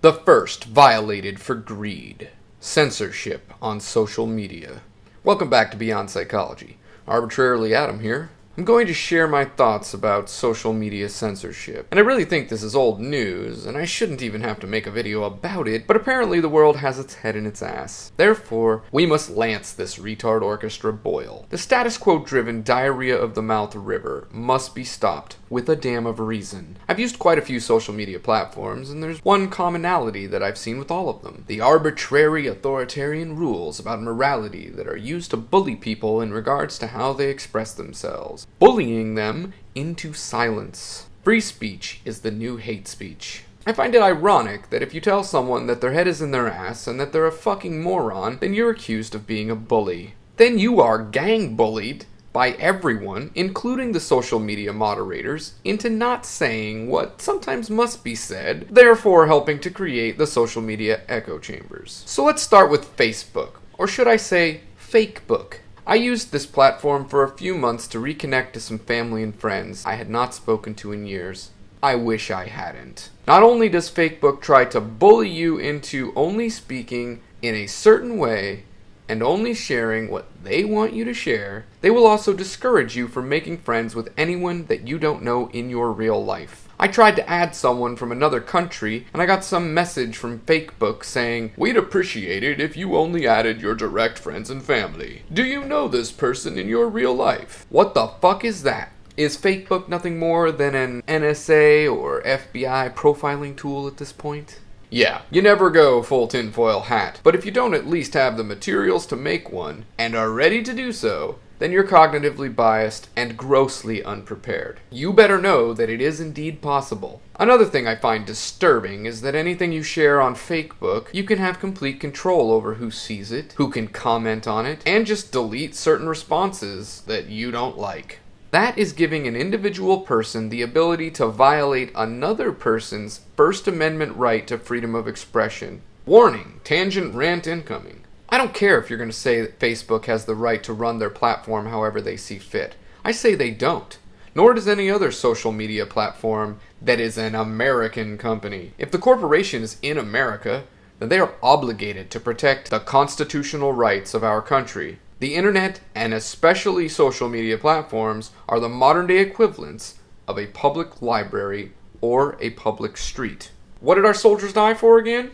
The first violated for greed. Censorship on social media. Welcome back to Beyond Psychology. Arbitrarily Adam here. I'm going to share my thoughts about social media censorship. And I really think this is old news, and I shouldn't even have to make a video about it, but apparently the world has its head in its ass. Therefore, we must lance this retard orchestra boil. The status quo-driven diarrhea of the mouth river must be stopped with a damn of a reason. I've used quite a few social media platforms, and there's one commonality that I've seen with all of them. The arbitrary authoritarian rules about morality that are used to bully people in regards to how they express themselves. Bullying them into silence. Free speech is the new hate speech. I find it ironic that if you tell someone that their head is in their ass and that they're a fucking moron, then you're accused of being a bully. Then you are gang bullied by everyone, including the social media moderators, into not saying what sometimes must be said, therefore helping to create the social media echo chambers. So let's start with Facebook, or should I say, FakeBook. I used this platform for a few months to reconnect to some family and friends I had not spoken to in years. I wish I hadn't. Not only does FakeBook try to bully you into only speaking in a certain way and only sharing what they want you to share, they will also discourage you from making friends with anyone that you don't know in your real life. I tried to add someone from another country, and I got some message from FakeBook saying, "We'd appreciate it if you only added your direct friends and family. Do you know this person in your real life?" What the fuck is that? Is FakeBook nothing more than an NSA or FBI profiling tool at this point? Yeah, you never go full tinfoil hat, but if you don't at least have the materials to make one, and are ready to do so, then you're cognitively biased and grossly unprepared. You better know that it is indeed possible. Another thing I find disturbing is that anything you share on FakeBook, you can have complete control over who sees it, who can comment on it, and just delete certain responses that you don't like. That is giving an individual person the ability to violate another person's First Amendment right to freedom of expression. Warning, tangent rant incoming. I don't care if you're going to say that Facebook has the right to run their platform however they see fit. I say they don't. Nor does any other social media platform that is an American company. If the corporation is in America, then they are obligated to protect the constitutional rights of our country. The internet, and especially social media platforms, are the modern-day equivalents of a public library or a public street. What did our soldiers die for again?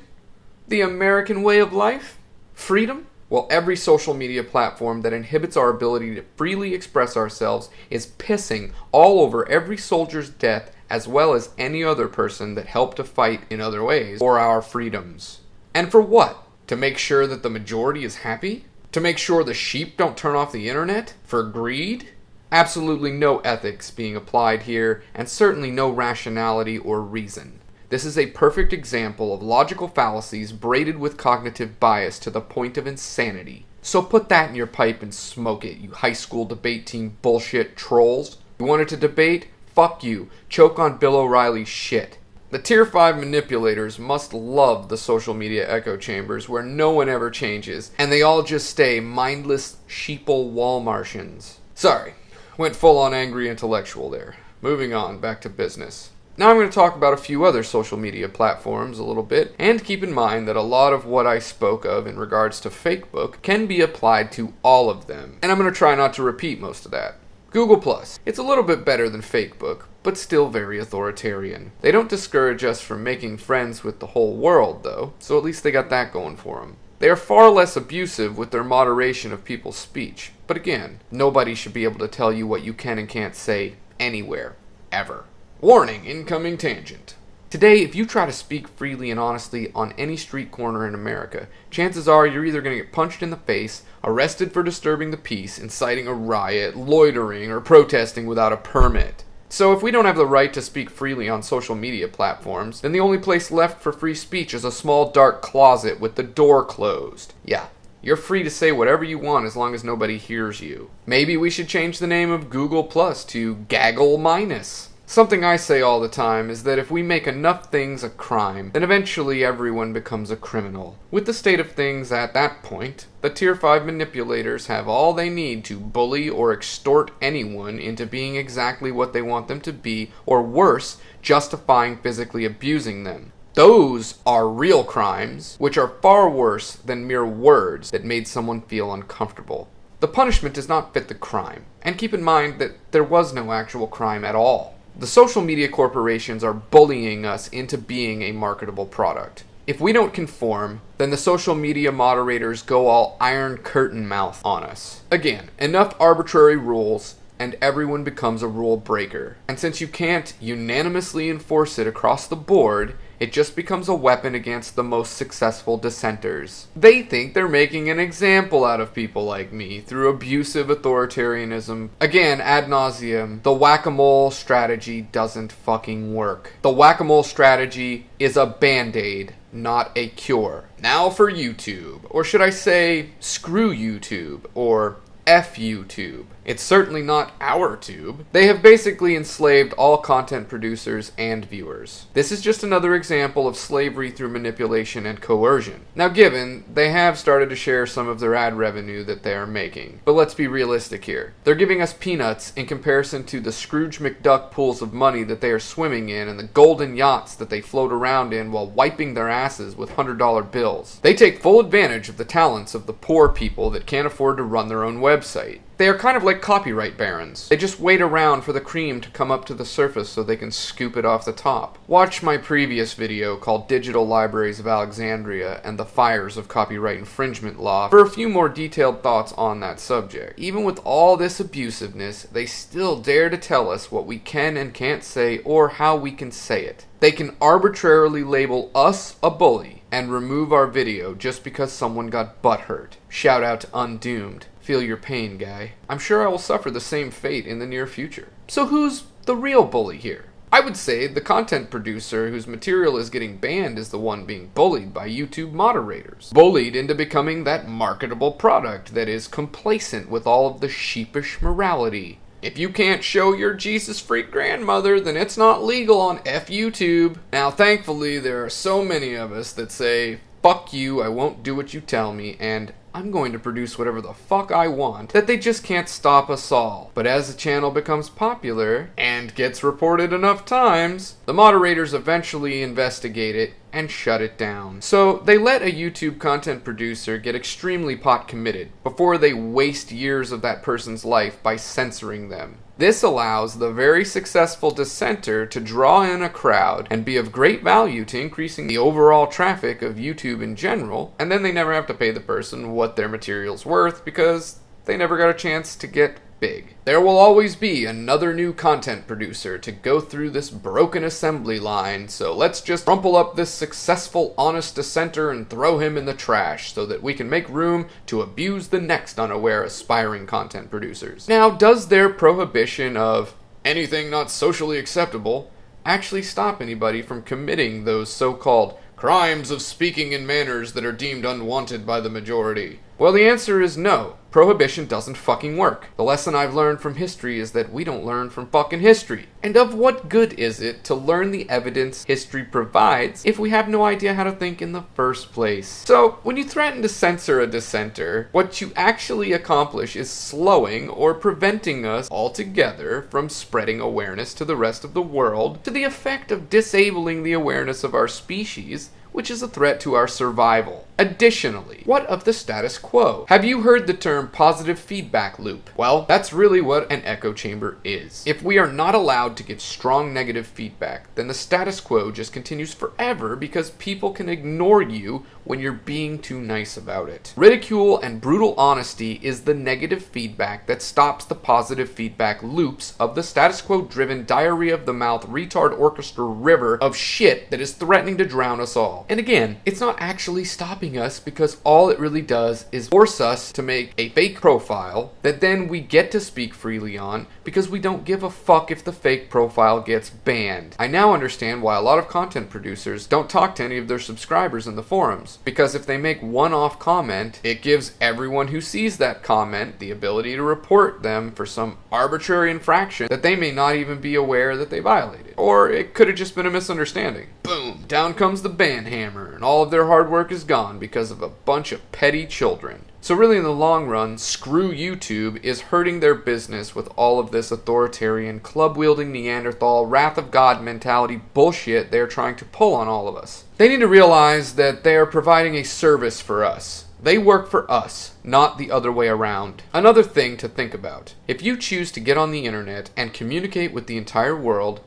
The American way of life? Freedom? Well, every social media platform that inhibits our ability to freely express ourselves is pissing all over every soldier's death as well as any other person that helped to fight in other ways for our freedoms. And for what? To make sure that the majority is happy? To make sure the sheep don't turn off the internet? For greed? Absolutely no ethics being applied here, and certainly no rationality or reason. This is a perfect example of logical fallacies braided with cognitive bias to the point of insanity. So put that in your pipe and smoke it, you high school debate team bullshit trolls. You wanted to debate? Fuck you. Choke on Bill O'Reilly's shit. The Tier 5 manipulators must love the social media echo chambers where no one ever changes, and they all just stay mindless sheeple wall Martians. Sorry, went full on angry intellectual there. Moving on, back to business. Now I'm going to talk about a few other social media platforms a little bit, and keep in mind that a lot of what I spoke of in regards to FakeBook can be applied to all of them, and I'm going to try not to repeat most of that. Google+. It's a little bit better than FakeBook, but still very authoritarian. They don't discourage us from making friends with the whole world, though, so at least they got that going for them. They are far less abusive with their moderation of people's speech, but again, nobody should be able to tell you what you can and can't say anywhere, ever. Warning, incoming tangent. Today, if you try to speak freely and honestly on any street corner in America, chances are you're either going to get punched in the face, arrested for disturbing the peace, inciting a riot, loitering, or protesting without a permit. So if we don't have the right to speak freely on social media platforms, then the only place left for free speech is a small dark closet with the door closed. Yeah, you're free to say whatever you want as long as nobody hears you. Maybe we should change the name of Google Plus to Gaggle minus. Something I say all the time is that if we make enough things a crime, then eventually everyone becomes a criminal. With the state of things at that point, the Tier 5 manipulators have all they need to bully or extort anyone into being exactly what they want them to be, or worse, justifying physically abusing them. Those are real crimes, which are far worse than mere words that made someone feel uncomfortable. The punishment does not fit the crime, and keep in mind that there was no actual crime at all. The social media corporations are bullying us into being a marketable product. If we don't conform, then the social media moderators go all Iron Curtain mouth on us. Again, enough arbitrary rules, and everyone becomes a rule breaker. And since you can't unanimously enforce it across the board, it just becomes a weapon against the most successful dissenters. They think they're making an example out of people like me through abusive authoritarianism. Again, ad nauseum, the whack-a-mole strategy doesn't fucking work. The whack-a-mole strategy is a band-aid, not a cure. Now for YouTube, or should I say, screw YouTube, or F-uTube. It's certainly not our tube. They have basically enslaved all content producers and viewers. This is just another example of slavery through manipulation and coercion. Now given, they have started to share some of their ad revenue that they are making. But let's be realistic here. They're giving us peanuts in comparison to the Scrooge McDuck pools of money that they are swimming in and the golden yachts that they float around in while wiping their asses with $100 bills. They take full advantage of the talents of the poor people that can't afford to run their own website. They are kind of like copyright barons. They just wait around for the cream to come up to the surface so they can scoop it off the top. Watch my previous video called Digital Libraries of Alexandria and the Fires of Copyright Infringement Law for a few more detailed thoughts on that subject. Even with all this abusiveness, they still dare to tell us what we can and can't say or how we can say it. They can arbitrarily label us a bully and remove our video just because someone got butthurt. Shout out to UnDOOM. Feel your pain, guy. I'm sure I will suffer the same fate in the near future. So who's the real bully here? I would say the content producer whose material is getting banned is the one being bullied by YouTube moderators. Bullied into becoming that marketable product that is complacent with all of the sheepish morality. If you can't show your Jesus freak grandmother, then it's not legal on F-uTube. Now, thankfully, there are so many of us that say, fuck you, I won't do what you tell me, and I'm going to produce whatever the fuck I want, that they just can't stop us all. But as the channel becomes popular, and gets reported enough times, the moderators eventually investigate it and shut it down. So they let a YouTube content producer get extremely pot committed before they waste years of that person's life by censoring them. This allows the very successful dissenter to draw in a crowd and be of great value to increasing the overall traffic of YouTube in general, and then they never have to pay the person what their material's worth because they never got a chance to get big. There will always be another new content producer to go through this broken assembly line, so let's just crumple up this successful, honest dissenter and throw him in the trash so that we can make room to abuse the next unaware aspiring content producers. Now, does their prohibition of anything not socially acceptable actually stop anybody from committing those so-called crimes of speaking in manners that are deemed unwanted by the majority? Well, the answer is no. Prohibition doesn't fucking work. The lesson I've learned from history is that we don't learn from fucking history. And of what good is it to learn the evidence history provides if we have no idea how to think in the first place? So, when you threaten to censor a dissenter, what you actually accomplish is slowing or preventing us altogether from spreading awareness to the rest of the world to the effect of disabling the awareness of our species, which is a threat to our survival. Additionally, what of the status quo? Have you heard the term positive feedback loop? Well, that's really what an echo chamber is. If we are not allowed to give strong negative feedback, then the status quo just continues forever because people can ignore you when you're being too nice about it. Ridicule and brutal honesty is the negative feedback that stops the positive feedback loops of the status quo driven diarrhea of the mouth retard orchestra river of shit that is threatening to drown us all. And again, it's not actually stopping us because all it really does is force us to make a fake profile that then we get to speak freely on because we don't give a fuck if the fake profile gets banned. I now understand why a lot of content producers don't talk to any of their subscribers in the forums, because if they make one-off comment, it gives everyone who sees that comment the ability to report them for some arbitrary infraction that they may not even be aware that they violated. Or it could have just been a misunderstanding. Boom, down comes the ban hammer, and all of their hard work is gone because of a bunch of petty children. So really in the long run, screw YouTube is hurting their business with all of this authoritarian, club-wielding Neanderthal, wrath of God mentality bullshit they're trying to pull on all of us. They need to realize that they are providing a service for us. They work for us, not the other way around. Another thing to think about. If you choose to get on the internet and communicate with the entire world,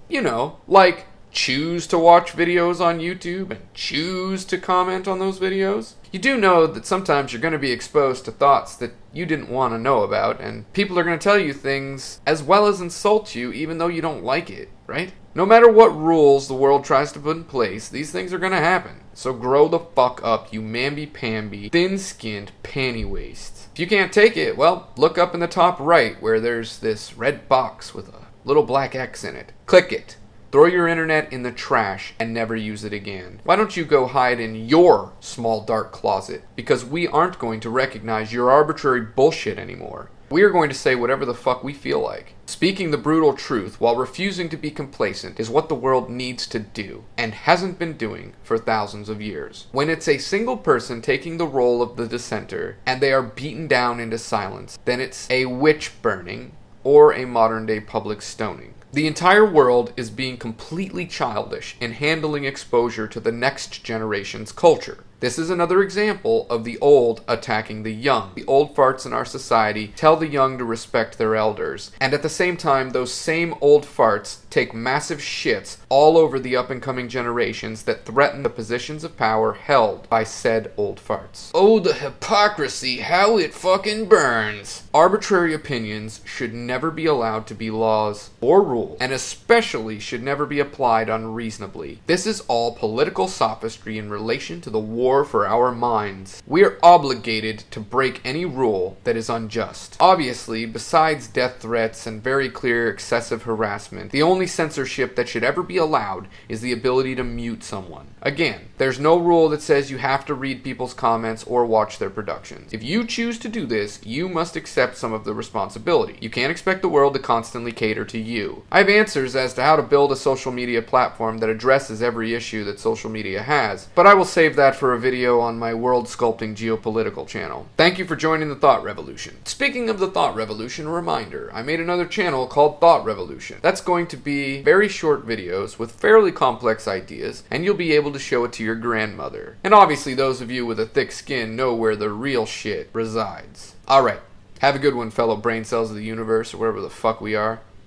like choose to watch videos on YouTube and choose to comment on those videos, you do know that sometimes you're going to be exposed to thoughts that you didn't want to know about, and people are going to tell you things as well as insult you even though you don't like it, right? No matter what rules the world tries to put in place, these things are going to happen. So grow the fuck up, you mamby-pamby, thin-skinned panty waste. If you can't take it, well, look up in the top right where there's this red box with a little black X in it. Click it. Throw your internet in the trash and never use it again. Why don't you go hide in your small dark closet? Because we aren't going to recognize your arbitrary bullshit anymore. We are going to say whatever the fuck we feel like. Speaking the brutal truth while refusing to be complacent is what the world needs to do, and hasn't been doing for thousands of years. When it's a single person taking the role of the dissenter, and they are beaten down into silence, then it's a witch burning, or a modern-day public stoning. The entire world is being completely childish in handling exposure to the next generation's culture. This is another example of the old attacking the young. The old farts in our society tell the young to respect their elders, and at the same time, those same old farts take massive shits all over the up-and-coming generations that threaten the positions of power held by said old farts. Oh, the hypocrisy, how it fucking burns! Arbitrary opinions should never be allowed to be laws or rules, and especially should never be applied unreasonably. This is all political sophistry in relation to the war for our minds. We are obligated to break any rule that is unjust. Obviously, besides death threats and very clear excessive harassment, the only censorship that should ever be allowed is the ability to mute someone. Again, there's no rule that says you have to read people's comments or watch their productions. If you choose to do this, you must accept some of the responsibility. You can't expect the world to constantly cater to you. I have answers as to how to build a social media platform that addresses every issue that social media has, but I will save that for a video on my World Sculpting Geopolitical channel. Thank you for joining the Thought Revolution. Speaking of the Thought Revolution, a reminder, I made another channel called Thought Revolution. That's going to be very short videos with fairly complex ideas, and you'll be able to show it to your grandmother. And obviously those of you with a thick skin know where the real shit resides. Alright, have a good one, fellow brain cells of the universe, or wherever the fuck we are.